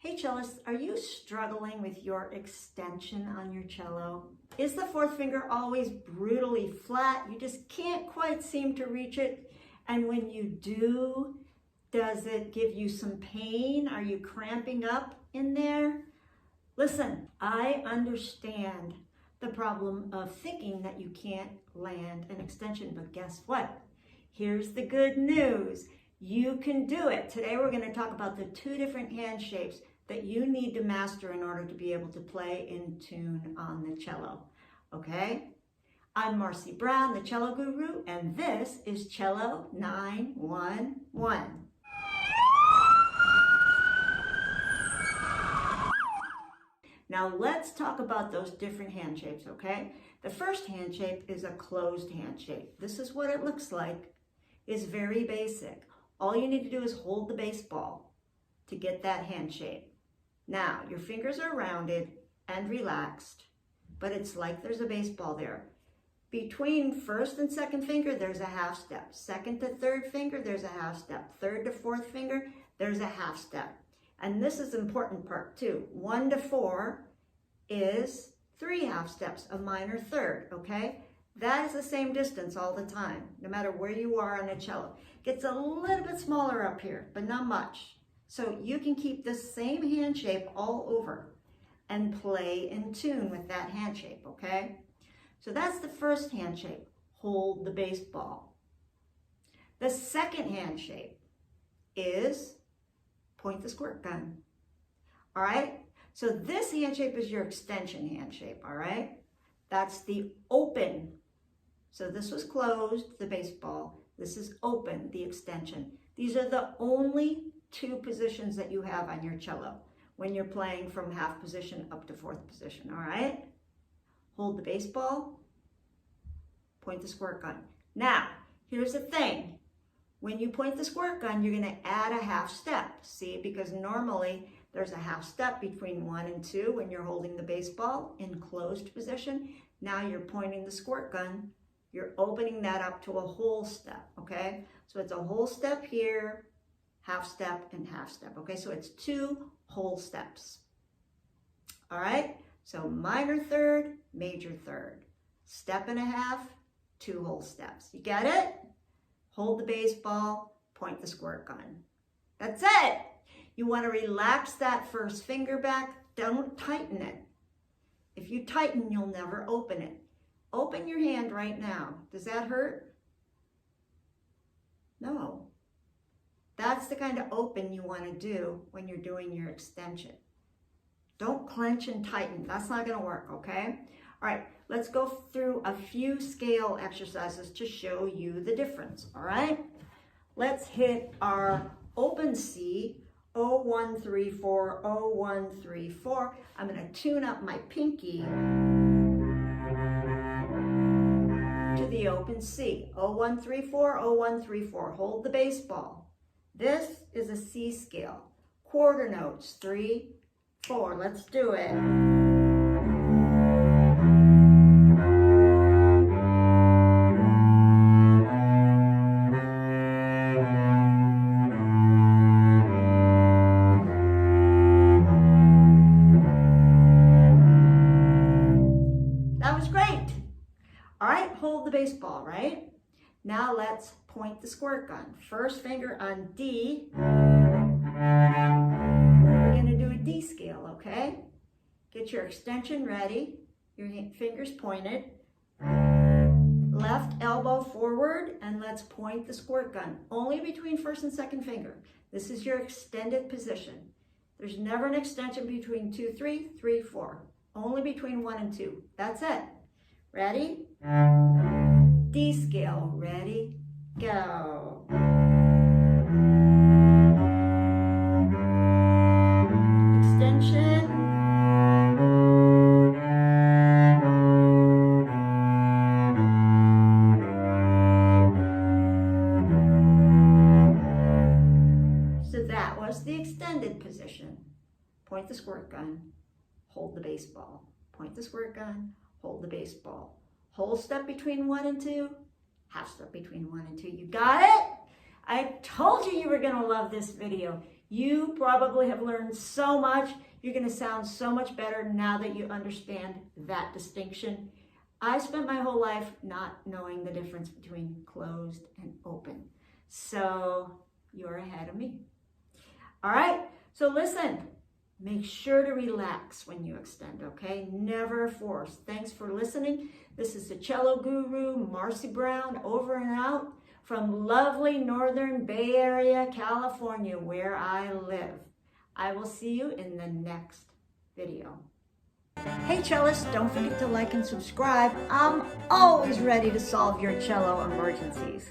Hey cellists, are you struggling with your extension on your cello? Is the fourth finger always brutally flat? You just can't quite seem to reach it. And when you do, does it give you some pain? Are you cramping up in there? Listen, I understand the problem of thinking that you can't land an extension, but guess what? Here's the good news. You can do it. Today we're going to talk about the two different hand shapes that you need to master in order to be able to play in tune on the cello. Okay? I'm Marcy Brown, the cello guru, and this is Cello 911. Now let's talk about those different hand shapes, okay? The first hand shape is a closed hand shape. This is what it looks like. It's very basic. All you need to do is hold the baseball to get that hand shape. Now, your fingers are rounded and relaxed, but it's like there's a baseball there. Between first and second finger, there's a half step. Second to third finger, there's a half step. Third to fourth finger, there's a half step. And this is the important part too. 1 to 4 is 3 half steps, a minor third, okay? That is the same distance all the time, no matter where you are on a cello. Gets a little bit smaller up here, but not much. So you can keep the same hand shape all over and play in tune with that hand shape, okay? So that's the first hand shape, hold the baseball. The second hand shape is point the squirt gun, all right? So this hand shape is your extension hand shape, all right? That's the open. So this was closed, the baseball. This is open, the extension. These are the only two positions that you have on your cello when you're playing from half position up to fourth position, all right? Hold the baseball, point the squirt gun. Now, here's the thing. When you point the squirt gun, you're gonna add a half step, see? Because normally there's a half step between 1 and 2 when you're holding the baseball in closed position. Now you're pointing the squirt gun, you're opening that up to a whole step, okay? So it's a whole step here, half step and half step, okay? So it's 2 whole steps, all right? So minor third, major third, step and a half, 2 whole steps. You get it? Hold the baseball, point the squirt gun. That's it. You want to relax that first finger back. Don't tighten it. If you tighten, you'll never open it. Open your hand right now. Does that hurt? No. That's the kind of open you want to do when you're doing your extension. Don't clench and tighten. That's not going to work, okay? All right, let's go through a few scale exercises to show you the difference, all right? Let's hit our open C, 0, 1, 3, 4, 0, 1, 3, 4. I'm going to tune up my pinky to the open C, 0, 1, 3, 4, 0, 1, 3, 4. Hold the baseball. This is a C scale. Quarter notes, 3, 4. Let's do it. That was great. All right, hold the baseball, right? Now let's point the squirt gun. First finger on D. We're going to do a D scale, okay? Get your extension ready. Your fingers pointed. Left elbow forward, and let's point the squirt gun. Only between first and second finger. This is your extended position. There's never an extension between 2, 3, 3, 4. Only between 1 and 2. That's it. Ready? D scale. Ready? Go. Extension. So that was the extended position. Point the squirt gun, hold the baseball. Point the squirt gun, hold the baseball. Whole step between 1 and 2, half step between 1 and 2. You got it? I told you you were going to love this video. You probably have learned so much. You're going to sound so much better now that you understand that distinction. I spent my whole life not knowing the difference between closed and open. So you're ahead of me. All right, so listen, make sure to relax when you extend, okay? Never force. Thanks for listening. This is the cello guru, Marcy Brown, over and out from lovely Northern Bay Area, California, where I live. I will see you in the next video. Hey cellists, don't forget to like and subscribe. I'm always ready to solve your cello emergencies.